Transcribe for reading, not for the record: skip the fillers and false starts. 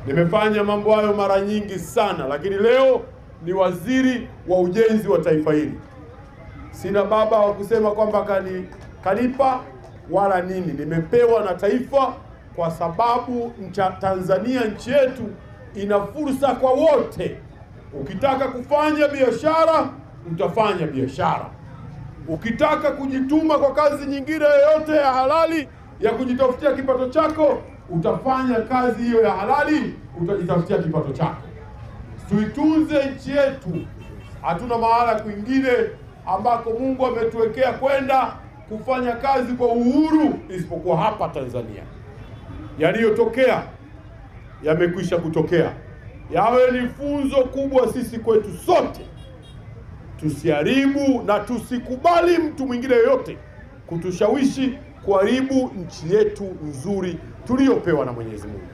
Nimefanya mambo hayo mara nyingi sana, lakini leo ni waziri wa ujenzi wa taifa hili. Sina baba wa kusema kwamba kanipa wala nini. Nimepewa na taifa kwa sababu Tanzania, nchi yetu, ina fursa kwa wote. Ukitaka kufanya biashara, utafanya biashara. Ukitaka kujituma kwa kazi nyingine yoyote ya halali ya kujitafutia kipato chako, utafanya kazi hiyo ya halali, utajitafutia kipato chako. Tuitunze nchi yetu. Hatuna mahala kwingine ambako Mungu ametuwekea kwenda kufanya kazi kwa uhuru isipokuwa hapa Tanzania. Yaliyotokea yamekwisha kutokea. Yawe ni funzo kubwa sisi kwetu sote. Tusiharibu na tusikubali mtu mwingine yoyote kutushawishi kuharibu nchi yetu nzuri tuliyopewa na Mwenyezi Mungu.